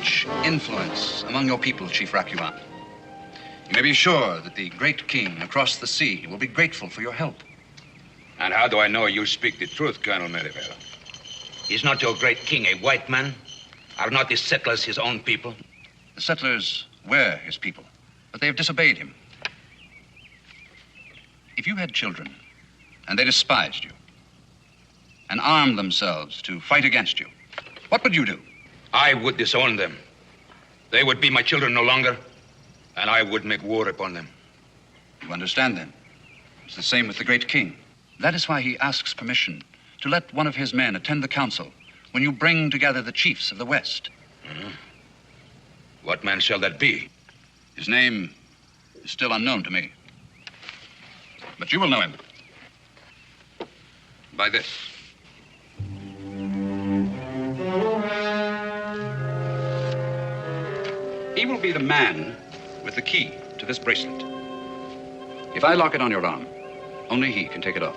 much influence among your people, Chief Rakuan. You may be sure that the great king across the sea will be grateful for your help. And how do I know you speak the truth, Colonel Merivale? Is not your great king a white man? Are not the settlers his own people? The settlers were his people, but they have disobeyed him. If you had children and they despised you and armed themselves to fight against you, what would you do? I would disown them. They would be my children no longer, and I would make war upon them. You understand, then? It's the same with the great king. That is why he asks permission to let one of his men attend the council when you bring together the chiefs of the West. What man shall that be? His name is still unknown to me. But you will know him. By this. He will be the man with the key to this bracelet. If I lock it on your arm, only he can take it off.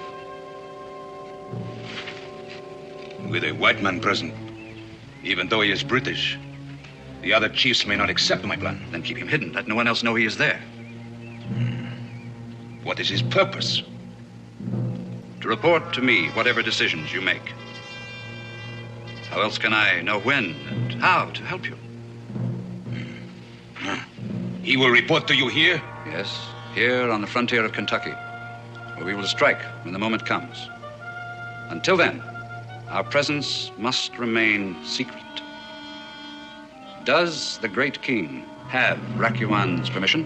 With a white man present, even though he is British, the other chiefs may not accept my plan. Then keep him hidden. Let no one else know he is there. What is his purpose? To report to me whatever decisions you make. How else can I know when and how to help you? He will report to you here? Yes, here on the frontier of Kentucky, where we will strike when the moment comes. Until then, our presence must remain secret. Does the great king have Rakuan's permission?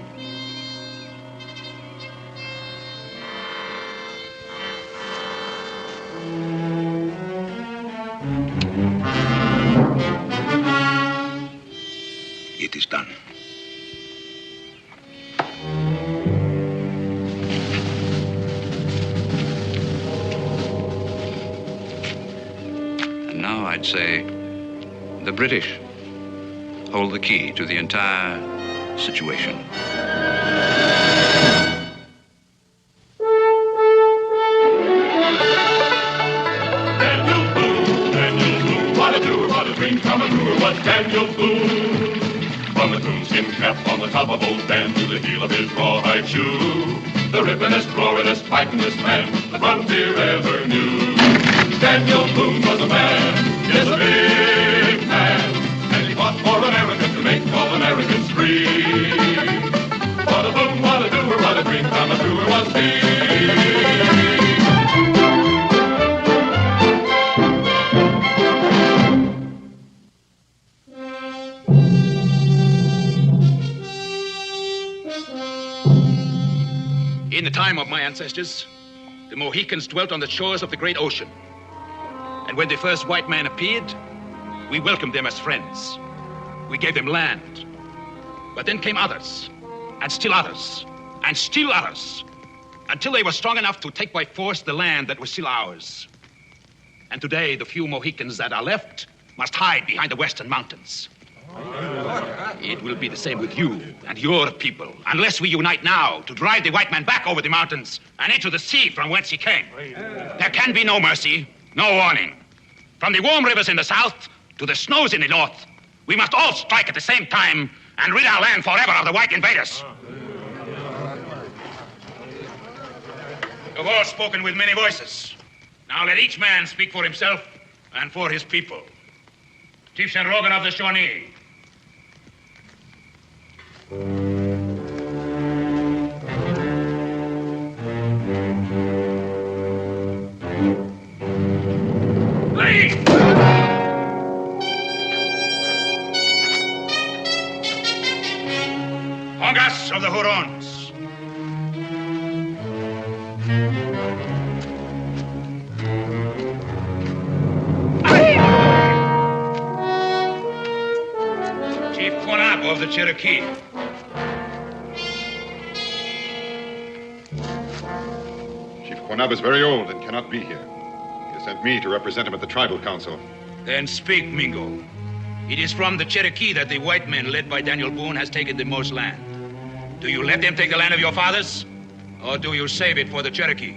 It is done. And now I'd say the British hold the key to the entire situation. Daniel Boone, what a doer, what a dream come true, was Daniel Boone. From the coonskin cap on the top of old Dan to the heel of his rawhide shoe, the rippinest, roaringest, fightingest man the frontier ever knew. Daniel Boone was a man, yes, a big man, and he fought for America to make all Americans free. What a boom, what a doer, what a dream come true was he. In the time of my ancestors, the Mohicans dwelt on the shores of the great ocean. And when the first white man appeared, we welcomed them as friends. We gave them land. But then came others, and still others, and still others, until they were strong enough to take by force the land that was still ours. And today, the few Mohicans that are left must hide behind the western mountains. It will be the same with you and your people, unless we unite now to drive the white man back over the mountains and into the sea from whence he came. There can be no mercy, no warning. From the warm rivers in the south to the snows in the north, we must all strike at the same time and rid our land forever of the white invaders. You've all spoken with many voices. Now let each man speak for himself and for his people. Chief St. Rogan of the Shawnee. Hongas of the Hurons. Chief Quanab of the Cherokee. Chief Quanab is very old and cannot be here. He has sent me to represent him at the tribal council. Then speak, Mingo. It is from the Cherokee that the white men led by Daniel Boone has taken the most land. Do you let them take the land of your fathers, or do you save it for the Cherokee?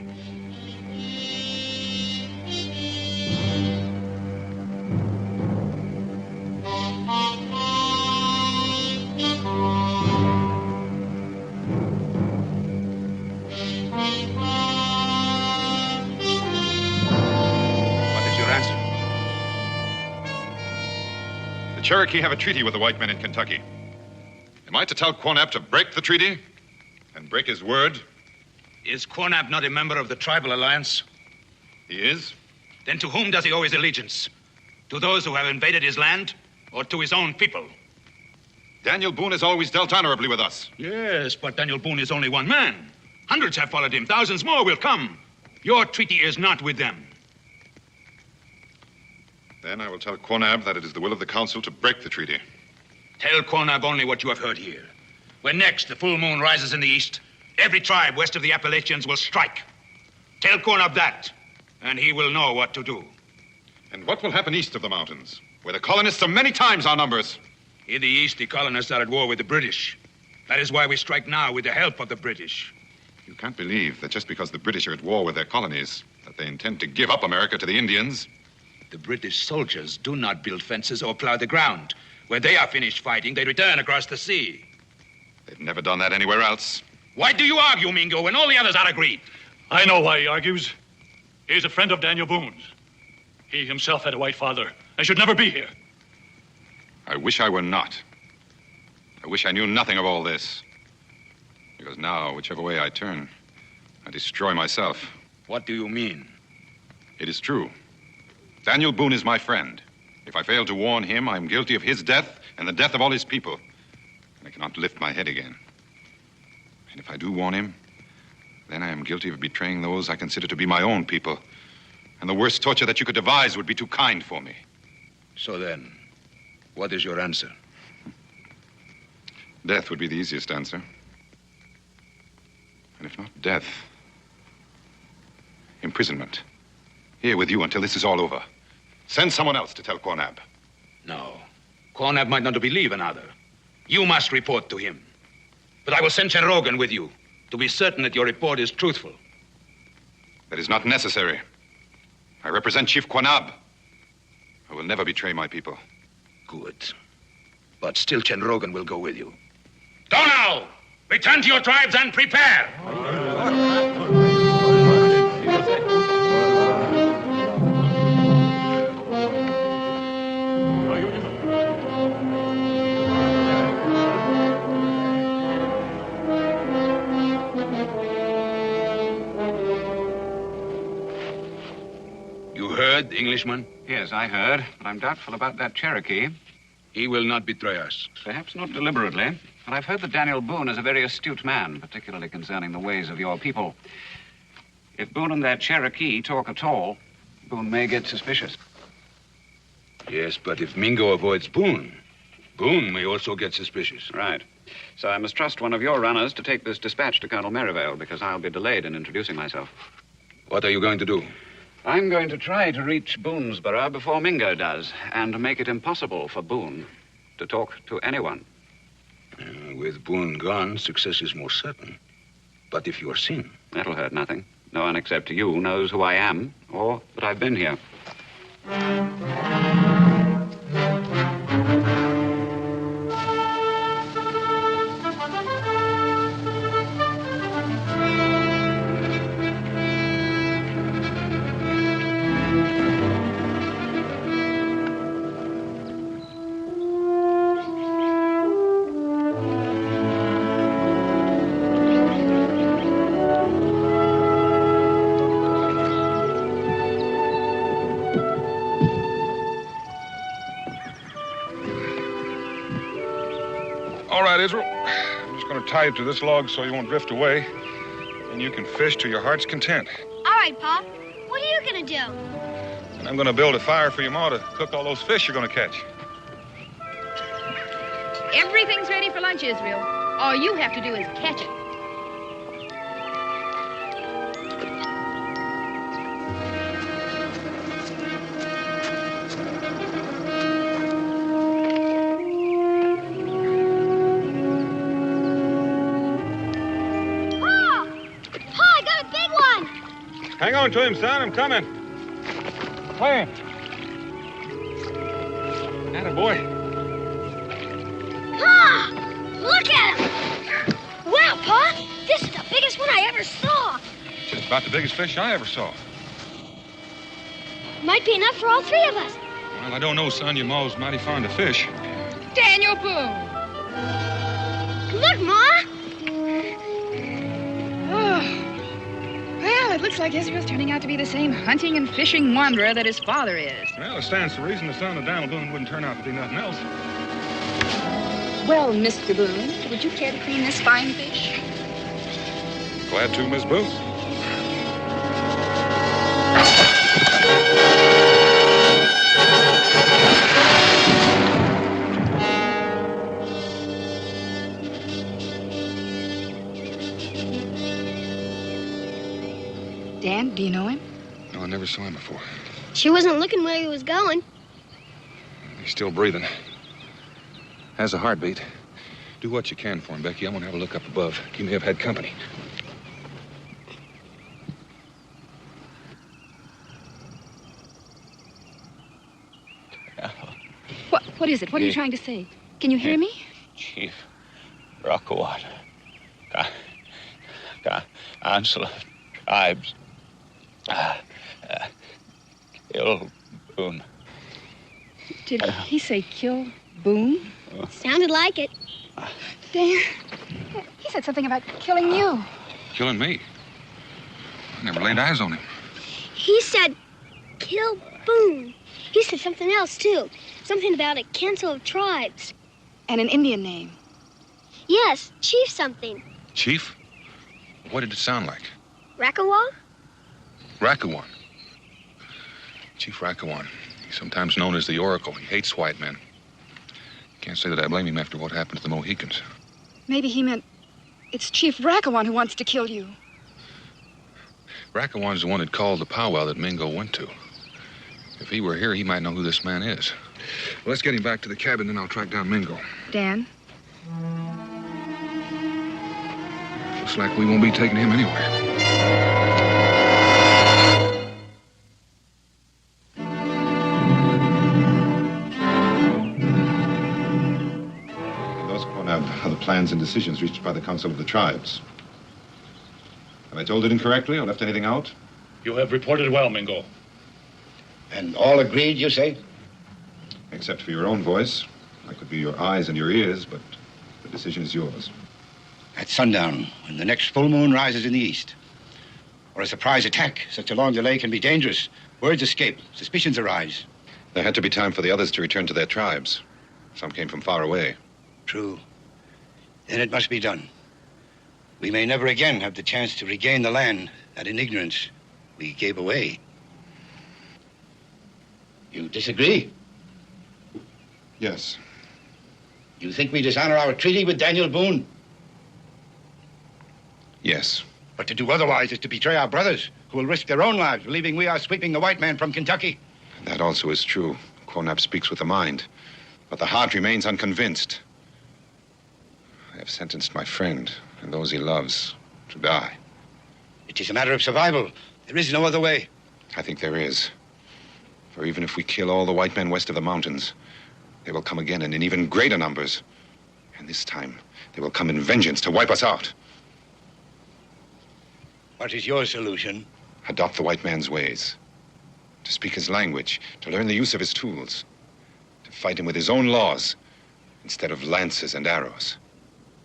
Cherokee have a treaty with the white men in Kentucky. Am I to tell Quanab to break the treaty and break his word? Is Quanab not a member of the tribal alliance? He is. Then to whom does he owe his allegiance? To those who have invaded his land or to his own people? Daniel Boone has always dealt honorably with us. Yes, but Daniel Boone is only one man. Hundreds have followed him. Thousands more will come. Your treaty is not with them. Then I will tell Quanab that it is the will of the council to break the treaty. Tell Quanab only what you have heard here. When next the full moon rises in the east, every tribe west of the Appalachians will strike. Tell Quanab that, and he will know what to do. And what will happen east of the mountains, where the colonists are many times our numbers? In the east, the colonists are at war with the British. That is why we strike now with the help of the British. You can't believe that just because the British are at war with their colonies, that they intend to give up America to the Indians. The British soldiers do not build fences or plow the ground. When they are finished fighting, they return across the sea. They've never done that anywhere else. Why do you argue, Mingo, when all the others are agreed? I know why he argues. He's a friend of Daniel Boone's. He himself had a white father and should never be here. I wish I were not. I wish I knew nothing of all this. Because now, whichever way I turn, I destroy myself. What do you mean? It is true. Daniel Boone is my friend. If I fail to warn him, I am guilty of his death and the death of all his people. And I cannot lift my head again. And if I do warn him, then I am guilty of betraying those I consider to be my own people. And the worst torture that you could devise would be too kind for me. So then, what is your answer? Death would be the easiest answer. And if not death, imprisonment. Here with you until this is all over. Send someone else to tell Quanab. No. Quanab might not believe another. You must report to him. But I will send Cherogan with you to be certain that your report is truthful. That is not necessary. I represent Chief Quanab. I will never betray my people. Good. But still Cherogan will go with you. Go now! Return to your tribes and prepare! You heard, Englishman? Yes, I heard, but I'm doubtful about that Cherokee. He will not betray us. Perhaps not deliberately, but I've heard that Daniel Boone is a very astute man, particularly concerning the ways of your people. If Boone and that Cherokee talk at all, Boone may get suspicious. Yes, but if Mingo avoids Boone, Boone may also get suspicious. Right. So I must trust one of your runners to take this dispatch to Colonel Merivale, because I'll be delayed in introducing myself. What are you going to do? I'm going to try to reach Boonesboro before Mingo does, and make it impossible for Boone to talk to anyone. With Boone gone, success is more certain. But if you are seen... That'll hurt nothing. No one except you knows who I am, or that I've been here. All right, Israel. I'm just going to tie you to this log so you won't drift away. And you can fish to your heart's content. All right, Pop. What are you going to do? And I'm going to build a fire for your ma to cook all those fish you're going to catch. Everything's ready for lunch, Israel. All you have to do is catch it. Hang on to him, son. I'm coming. Where? Attaboy. Ah! Look at him! Wow, Pa! This is the biggest one I ever saw. Just about the biggest fish I ever saw. Might be enough for all three of us. Well, I don't know, son. Your ma's mighty fond of fish. Daniel Boone. Look, Ma! Oh. Well, it looks like Israel's turning out to be the same hunting and fishing wanderer that his father is. Well, it stands to reason the son of Daniel Boone wouldn't turn out to be nothing else. Well, Mr. Boone, would you care to clean this fine fish? Glad to, Miss Boone. Dan, do you know him? No, I never saw him before. She wasn't looking where he was going. He's still breathing. Has a heartbeat. Do what you can for him, Becky. I want to have a look up above. He may have had company. What is it? What are you trying to say? Can you hear me? Chief Rockawat. Council of Tribes. Kill Boone. Did he say kill Boone? Sounded like it. Dan, he said something about killing you. Killing me? I never laid eyes on him. He said, kill Boone. He said something else, too. Something about a council of tribes. And an Indian name. Yes, chief something. Chief? What did it sound like? Rakawa? Rakawan. Chief Rakawan. He's sometimes known as the Oracle. He hates white men. Can't say that I blame him after what happened to the Mohicans. Maybe he meant it's Chief Rakawan who wants to kill you. Rakawan's the one that called the powwow that Mingo went to. If he were here, he might know who this man is. Well, let's get him back to the cabin, then I'll track down Mingo. Dan? Looks like we won't be taking him anywhere. Those are the plans and decisions reached by the Council of the Tribes. Have I told it incorrectly or left anything out? You have reported well, Mingo. And all agreed, you say? Except for your own voice. I could be your eyes and your ears, but the decision is yours. At sundown, when the next full moon rises in the east. Or a surprise attack. Such a long delay can be dangerous. Words escape. Suspicions arise. There had to be time for the others to return to their tribes. Some came from far away. True. Then it must be done. We may never again have the chance to regain the land that in ignorance we gave away. You disagree? Yes. You think we dishonor our treaty with Daniel Boone? Yes. But to do otherwise is to betray our brothers, who will risk their own lives, believing we are sweeping the white man from Kentucky. That also is true. Quonab speaks with the mind, but the heart remains unconvinced. I have sentenced my friend and those he loves to die. It is a matter of survival. There is no other way. I think there is. For even if we kill all the white men west of the mountains, they will come again and in even greater numbers. And this time, they will come in vengeance to wipe us out. What is your solution? Adopt the white man's ways. To speak his language, to learn the use of his tools. To fight him with his own laws, instead of lances and arrows.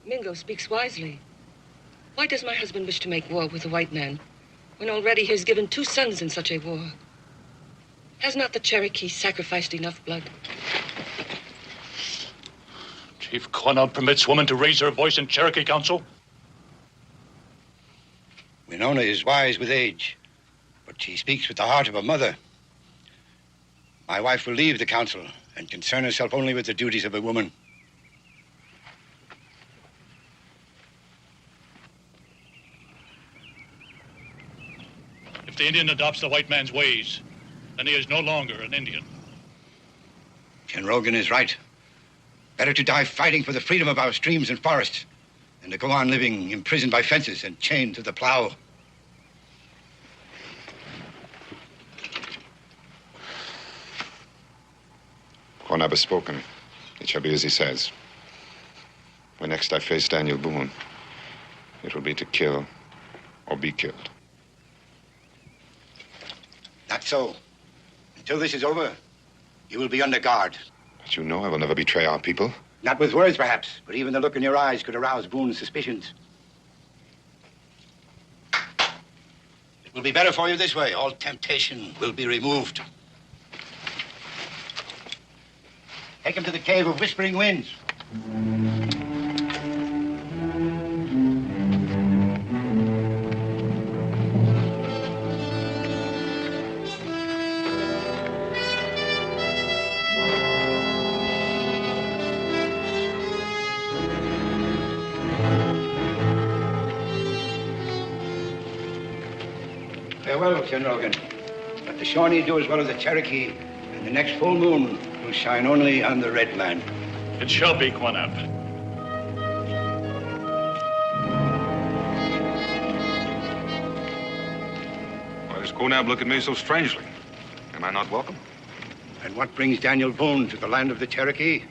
Mingo speaks wisely. Why does my husband wish to make war with the white man, when already he has given 2 sons in such a war? Has not the Cherokee sacrificed enough blood? Chief Quanab permits women to raise her voice in Cherokee Council? Winona is wise with age, but she speaks with the heart of a mother. My wife will leave the council and concern herself only with the duties of a woman. If the Indian adopts the white man's ways, then he is no longer an Indian. Ken Rogan is right. Better to die fighting for the freedom of our streams and forests than to go on living imprisoned by fences and chained to the plow. Quonab has spoken. It shall be as he says. When next I face Daniel Boone, it will be to kill or be killed. Not so. Until this is over, You will be under guard. But you know I will never betray our people. Not with words, perhaps, but even the look in your eyes could arouse Boone's suspicions. It will be better for you this way. All temptation will be removed. Take him to the cave of Whispering Winds. Farewell, Sir Logan. Let the Shawnee do as well as the Cherokee, and the next full moon will shine only on the Red Man. It shall be, Quanab. Why does Quanab look at me so strangely? Am I not welcome? And what brings Daniel Boone to the land of the Cherokee?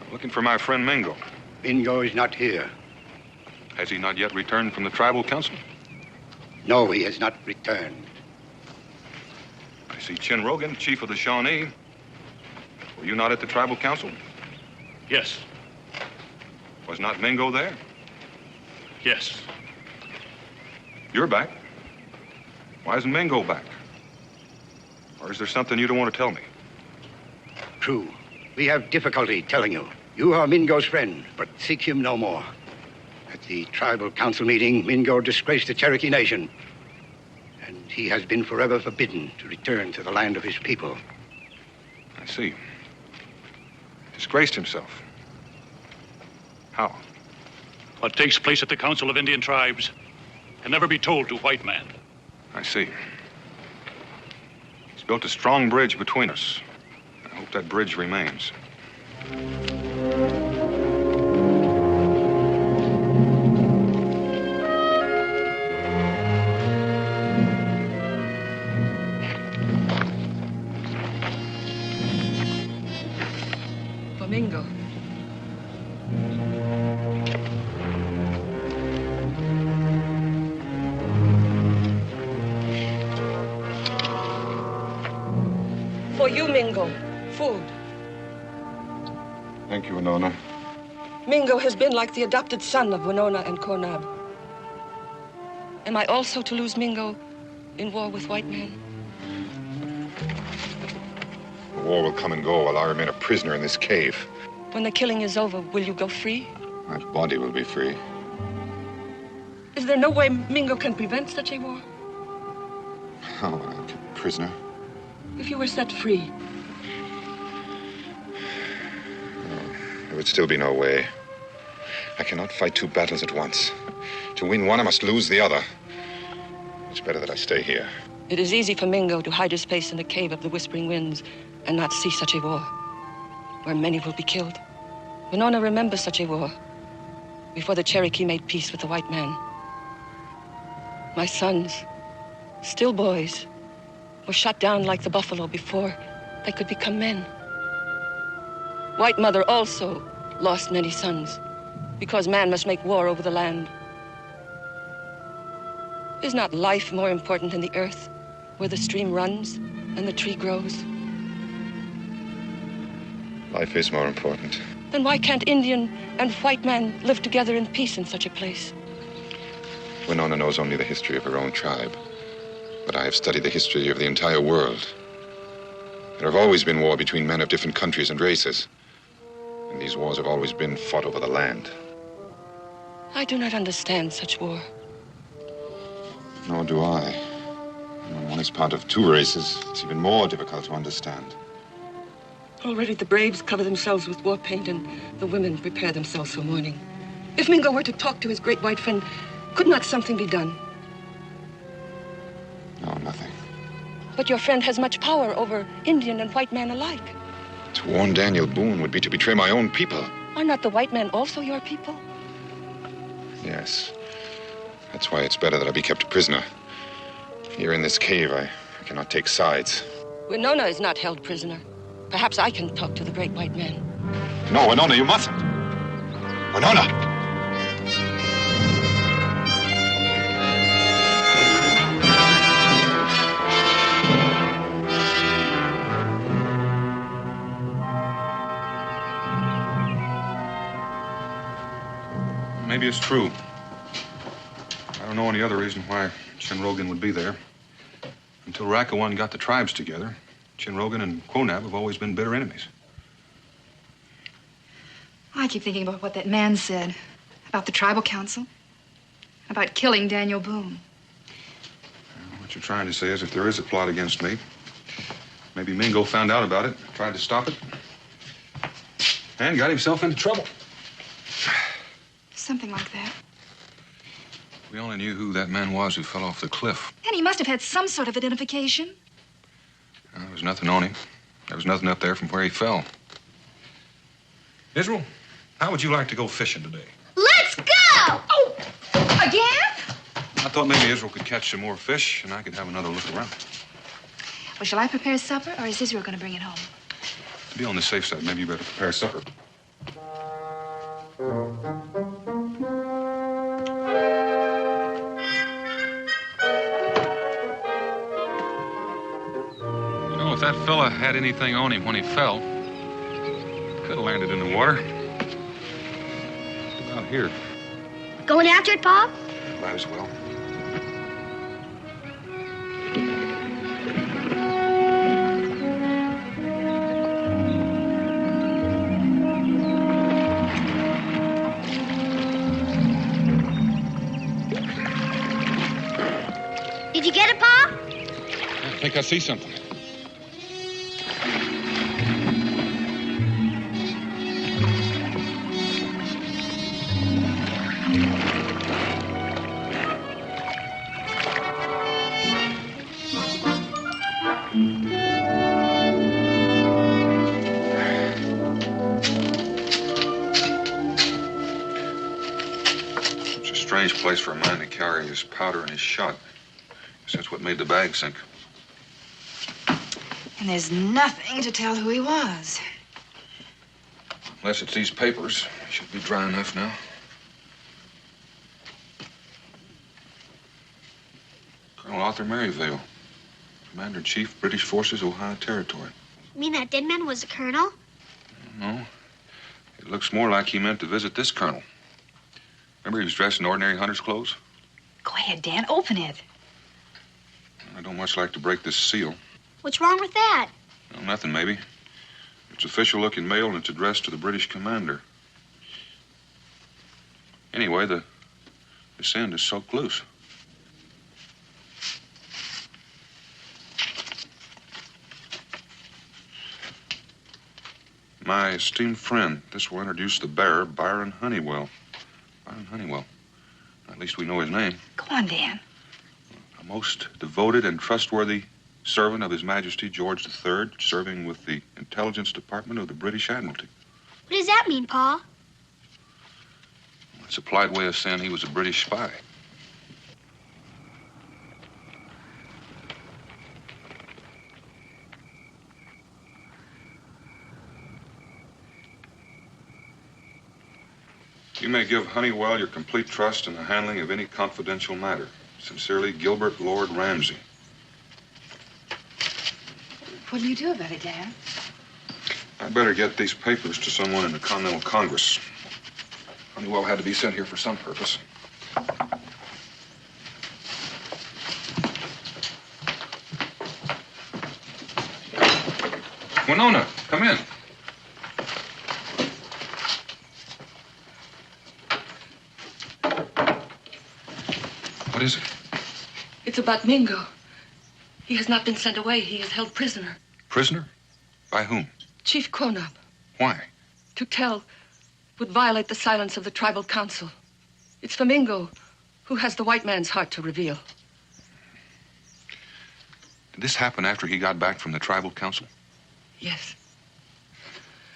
I'm looking for my friend Mingo. Mingo is not here. Has he not yet returned from the tribal council? No, he has not returned. I see Chin Rogan, chief of the Shawnee. Were you not at the tribal council? Yes. Was not Mingo there? Yes. You're back. Why isn't Mingo back? Or is there something you don't want to tell me? True. We have difficulty telling you. You are Mingo's friend, but seek him no more. At the tribal council meeting, Mingo disgraced the Cherokee Nation. And he has been forever forbidden to return to the land of his people. I see. Disgraced himself. How? What takes place at the Council of Indian Tribes can never be told to white man. I see. He's built a strong bridge between us. I hope that bridge remains. Mingo. For you, Mingo. Food. Thank you, Winona. Mingo has been like the adopted son of Winona and Cornab. Am I also to lose Mingo in war with white men? The war will come and go while I remain a prisoner in this cave. When the killing is over, will you go free? My body will be free. Is there no way Mingo can prevent such a war? How will I keep prisoner? If you were set free. There would still be no way. I cannot fight two battles at once. To win one, I must lose the other. It's better that I stay here. It is easy for Mingo to hide his face in the cave of the Whispering Winds and not see such a war, where many will be killed. Winona remembers such a war, before the Cherokee made peace with the white man. My sons, still boys, were shot down like the buffalo before they could become men. White Mother also lost many sons, because man must make war over the land. Is not life more important than the earth, where the stream runs and the tree grows? Life is more important. Then why can't Indian and white man live together in peace in such a place? Winona knows only the history of her own tribe. But I have studied the history of the entire world. There have always been war between men of different countries and races. And these wars have always been fought over the land. I do not understand such war. Nor do I. And when one is part of two races, it's even more difficult to understand. Already the braves cover themselves with war paint and the women prepare themselves for mourning. If Mingo were to talk to his great white friend, could not something be done? No, nothing. But your friend has much power over Indian and white man alike. To warn Daniel Boone would be to betray my own people. Are not the white men also your people? Yes. That's why it's better that I be kept a prisoner. Here in this cave, I cannot take sides. Winona is not held prisoner. Perhaps I can talk to the great white man. No, Winona, you mustn't. Winona! Maybe it's true. I don't know any other reason why Chinrogan would be there. Until Rakawan got the tribes together, Chinrogan and Quonab have always been bitter enemies. I keep thinking about what that man said about the tribal council, about killing Daniel Boone. What you're trying to say is if there is a plot against me, maybe Mingo found out about it, tried to stop it, and got himself into trouble. Something like that. We only knew who that man was who fell off the cliff. And he must have had some sort of identification. There was nothing on him. There was nothing up there from where he fell. Israel, how would you like to go fishing today? Let's go! Oh, again? I thought maybe Israel could catch some more fish and I could have another look around. Well, shall I prepare supper, or is Israel going to bring it home? To be on the safe side, maybe you better prepare supper. You know, if that fella had anything on him when he fell, could have landed in the water. About here. Going after it, Pa? Might as well. Did you get it, Pa? I think I see something. It's a strange place for a man to carry his powder and his shot. That's what made the bag sink. And there's nothing to tell who he was. Unless it's these papers. They should be dry enough now. Colonel Arthur Merivale, Commander-in-Chief, British Forces, Ohio Territory. You mean that dead man was a colonel? No. It looks more like he meant to visit this colonel. Remember he was dressed in ordinary hunter's clothes? Go ahead, Dan. Open it. I don't much like to break this seal. What's wrong with that? Well, nothing, maybe. It's official-looking mail, and it's addressed to the British commander. Anyway, this end is soaked loose. My esteemed friend, this will introduce the bearer, Byron Honeywell. Byron Honeywell. At least we know his name. Go on, Dan. A most devoted and trustworthy servant of His Majesty George III, serving with the Intelligence Department of the British Admiralty. What does that mean, Pa? It's a polite way of saying he was a British spy. You may give Honeywell your complete trust in the handling of any confidential matter. Sincerely, Gilbert Lord Ramsay. What do you do about it, Dan? I'd better get these papers to someone in the Continental Congress. Honeywell had to be sent here for some purpose. Winona, come in. What is it? It's about Mingo. He has not been sent away. He is held prisoner. Prisoner? By whom? Chief Quonab. Why? To tell would violate the silence of the tribal council. It's for Mingo, who has the white man's heart to reveal. Did this happen after he got back from the tribal council? Yes.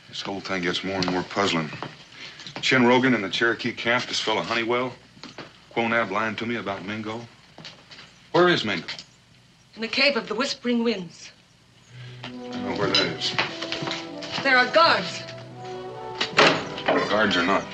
This whole thing gets more and more puzzling. Chinrogan in the Cherokee camp, this fellow Honeywell. Quonab lying to me about Mingo. Where is Mingo? In the cave of the Whispering Winds. I know where that is. There are guards. Guards or not.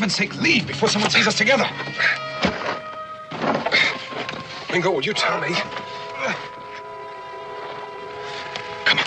Take leave before someone sees us together. Mingo, will you tell me? Come on.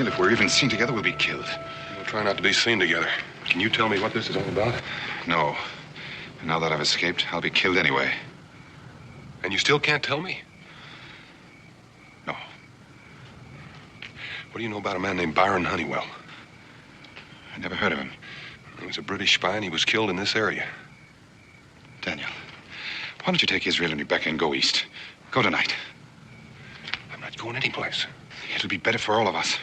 If we're even seen together, we'll be killed. We'll try not to be seen together. Can you tell me what this is all about? No. And now that I've escaped, I'll be killed anyway. And you still can't tell me? No. What do you know about a man named Byron Honeywell? I never heard of him. He was a British spy, and he was killed in this area. Daniel, why don't you take Israel and Rebecca and go east? Go tonight. I'm not going anyplace. It'll be better for all of us.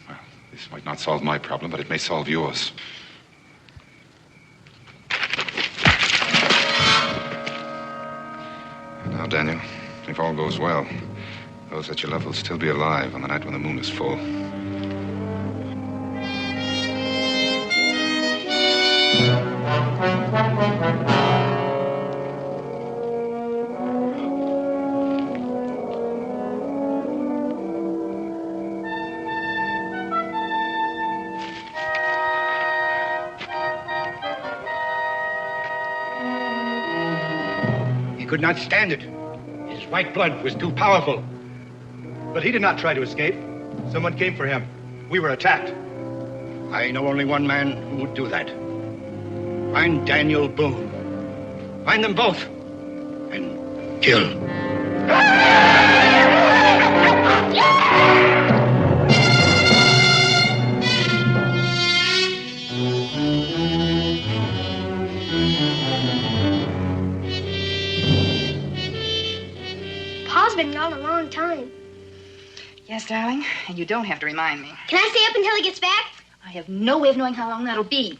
Well, this might not solve my problem, but it may solve yours. And now, Daniel, if all goes well, those that you love will still be alive on the night when the moon is full. He could not stand it. His white blood was too powerful. But he did not try to escape. Someone came for him. We were attacked. I know only one man who would do that. Find Daniel Boone. Find them both. And kill. Pa's been gone a long time. Yes, darling, and you don't have to remind me. Can I stay up until he gets back? I have no way of knowing how long that'll be.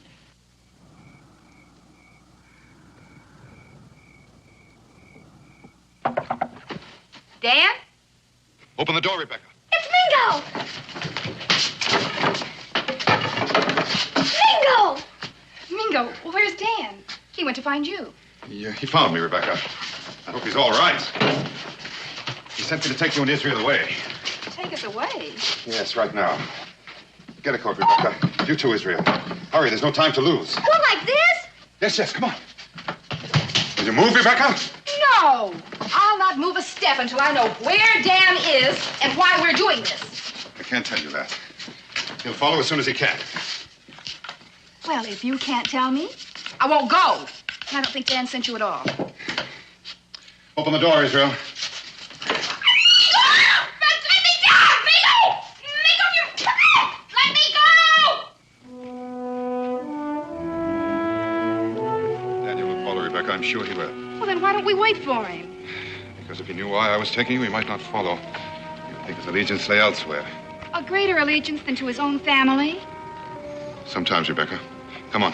Dan? Open the door, Rebecca. It's Mingo! Mingo! Mingo, where's Dan? He went to find you. He found me, Rebecca. I hope he's all right. He sent me to take you and Israel away. Take us away? Yes, right now. Get a coat, Rebecca. You too, Israel. Hurry, there's no time to lose. Go like this? Yes, come on. Will you move, Rebecca? No! I'll not move a step until I know where Dan is and why we're doing this. I can't tell you that. He'll follow as soon as he can. Well, if you can't tell me, I won't go. I don't think Dan sent you at all. Open the door, Israel. I'm sure he will. Well, then why don't we wait for him? Because if he knew why I was taking you, he might not follow. He would think his allegiance lay elsewhere. A greater allegiance than to his own family? Sometimes, Rebecca. Come on.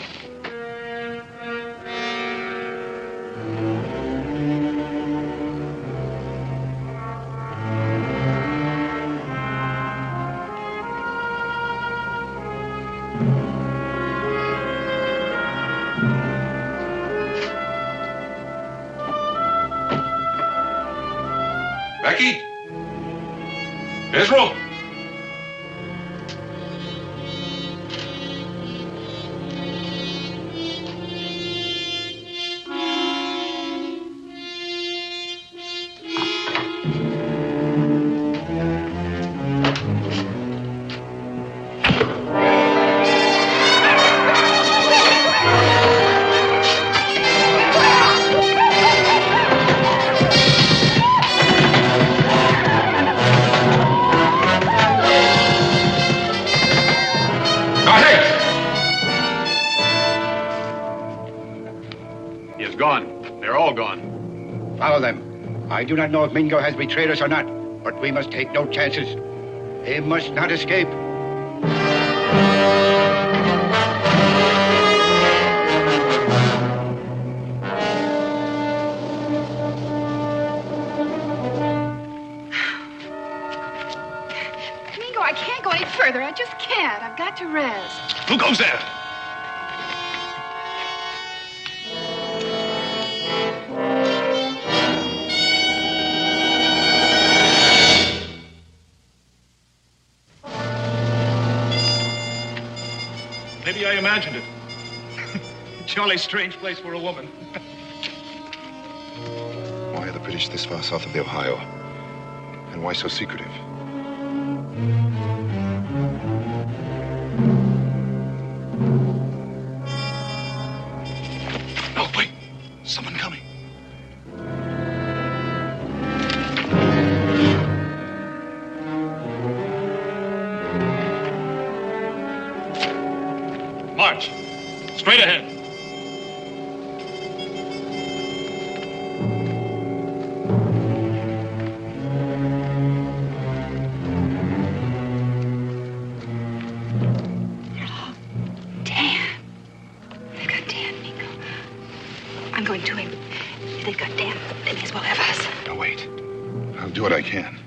Cherokee? Israel? He is gone. They're all gone. Follow them. I do not know if Mingo has betrayed us or not, but we must take no chances. He must not escape. Mingo, I can't go any further. I just can't. I've got to rest. Who goes there? Maybe I imagined it. Jolly strange place for a woman. Why are the British this far south of the Ohio? And why so secretive? No, wait. Someone coming. March. Straight ahead. Dan. They've got Dan, Mingo. I'm going to him. If they've got Dan, they may as well have us. Now, wait. I'll do what I can.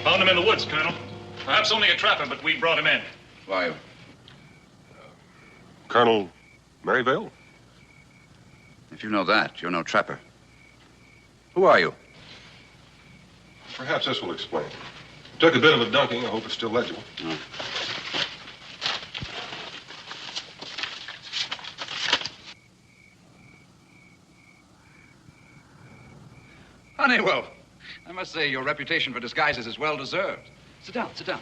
Found him in the woods, Colonel. Perhaps only a trapper, but we brought him in. Why? Colonel Maryvale? If you know that, you're no trapper. Who are you? Perhaps this will explain. Took a bit of a dunking. I hope it's still legible. No. Honeywell, I must say your reputation for disguises is well deserved. Sit down, sit down.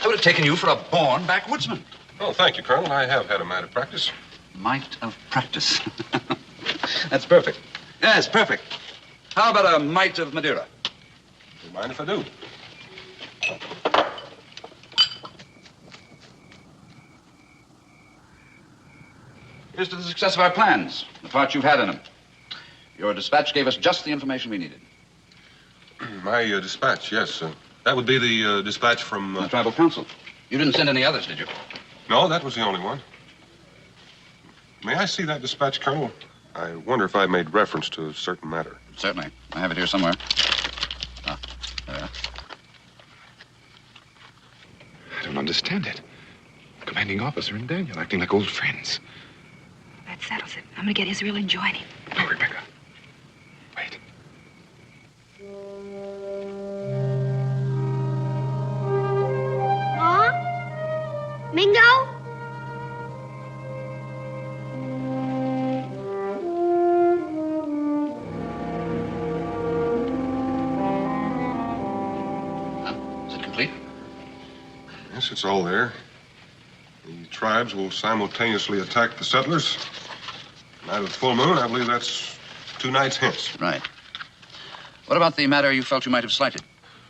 I would have taken you for a born backwoodsman. Oh, thank you, Colonel. I have had a mite of practice. Mite of practice. That's perfect. Yes, perfect. How about a mite of Madeira? Don't mind if I do. Here's to the success of our plans, the part you've had in them. Your dispatch gave us just the information we needed. My dispatch, yes. That would be the dispatch from... The tribal council. You didn't send any others, did you? No, that was the only one. May I see that dispatch, Colonel? I wonder if I made reference to a certain matter. Certainly. I have it here somewhere. Ah, there. I don't understand it. Commanding officer and Daniel acting like old friends. That settles it. I'm going to get Israel and join him. No, Rebecca. Wait. Ma? Mingo? Is it complete? Yes, it's all there. The tribes will simultaneously attack the settlers. Night of the full moon, I believe that's 2 nights hence. Right. What about the matter you felt you might have slighted?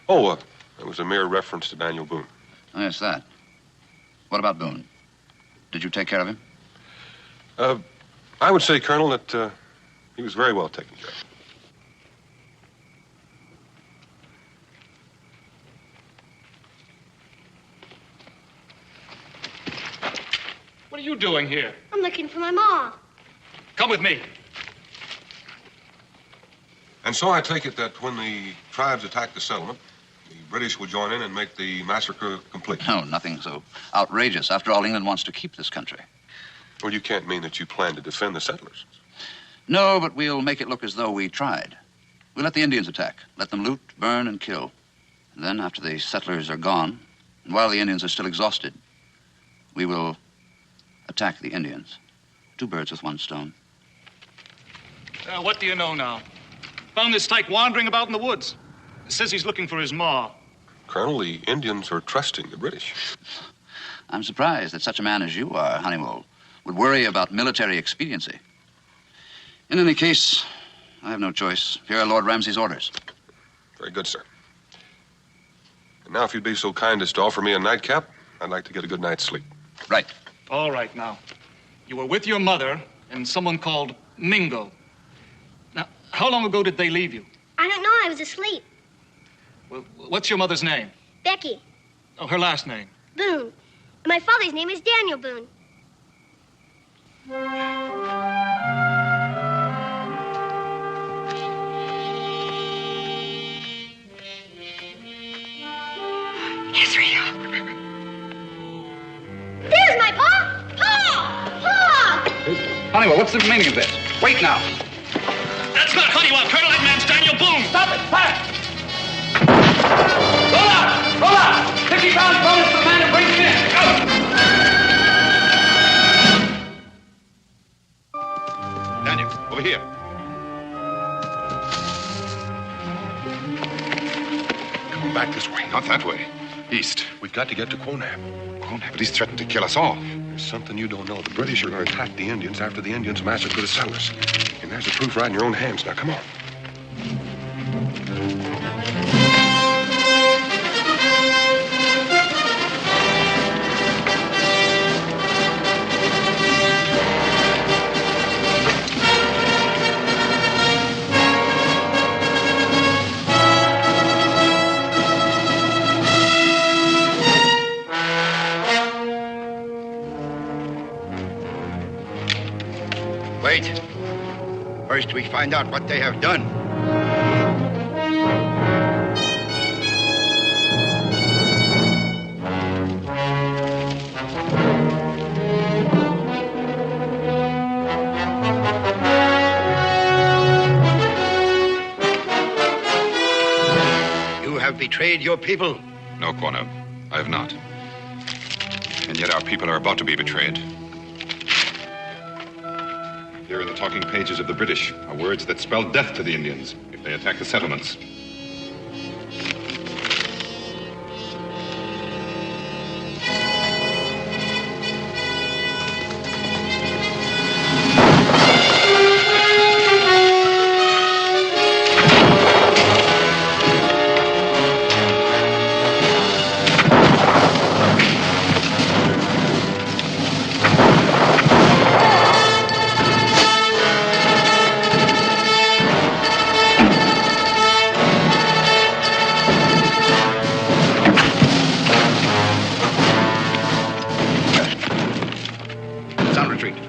Oh, it was a mere reference to Daniel Boone. Oh, yes, that. What about Boone? Did you take care of him? I would say, Colonel, that he was very well taken care of. are you doing here? I'm looking for my ma. Come with me. And so I take it that when the tribes attack the settlement, the British will join in and make the massacre complete. No, nothing so outrageous. After all, England wants to keep this country. Well, you can't mean that you plan to defend the settlers. No, but we'll make it look as though we tried. We'll let the Indians attack. Let them loot, burn, and kill. And then, after the settlers are gone, and while the Indians are still exhausted, we will attack the Indians. 2 birds with 1 stone. What do you know now? Found this tyke wandering about in the woods. Says he's looking for his ma. Colonel, the Indians are trusting the British. I'm surprised that such a man as you are, Honeywell, would worry about military expediency. In any case, I have no choice. Here are Lord Ramsay's orders. Very good, sir. And now, if you'd be so kind as to offer me a nightcap, I'd like to get a good night's sleep. Right. All right, now. You were with your mother and someone called Mingo. Now, how long ago did they leave you? I don't know. I was asleep. Well, what's your mother's name? Becky. Oh, her last name. Boone. And my father's name is Daniel Boone. Israel. There's my pa! Pa! Pa! Honeywell, what's the meaning of this? Wait now. That's not Honeywell, Colonel. That man's Daniel Boone. Stop it! Fire! Roll out! Roll out! 50 pounds bonus for the man who brings it in. Go! Daniel, over here. Come back this way. Not that way. East. We've got to get to Quonab. Quonab, but he's threatened to kill us all. There's something you don't know. The British are going to attack the Indians after the Indians massacre the settlers. And there's the proof right in your own hands. Now, come on. Wait. First, we find out what they have done. You have betrayed your people. No, Quonab, I have not. And yet our people are about to be betrayed. Here are the talking pages of the British, are words that spell death to the Indians if they attack the settlements.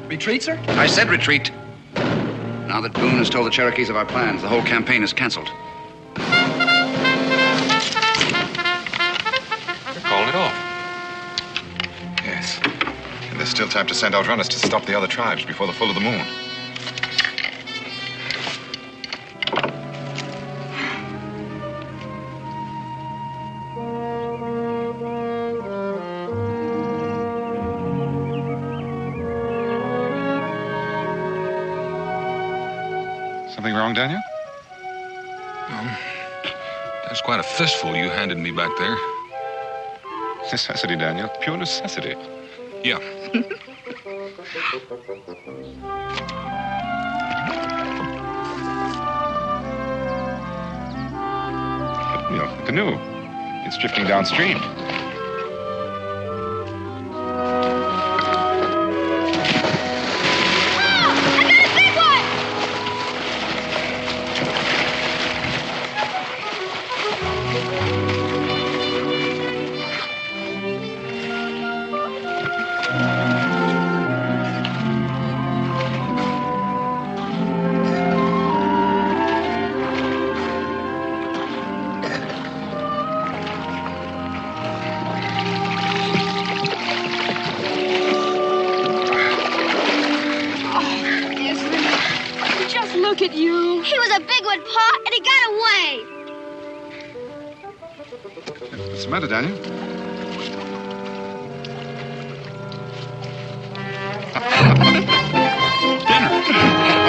Retreat, sir? I said retreat. Now that Boone has told the Cherokees of our plans, the whole campaign is canceled. They're calling it off. Yes. And there's still time to send out runners to stop the other tribes before the full of the moon. Something wrong, Daniel? That's quite a fistful you handed me back there. Necessity, Daniel. Pure necessity. Yeah. The canoe. It's drifting downstream. He was a big one, Pa, and he got away. What's the matter, Daniel? Dinner.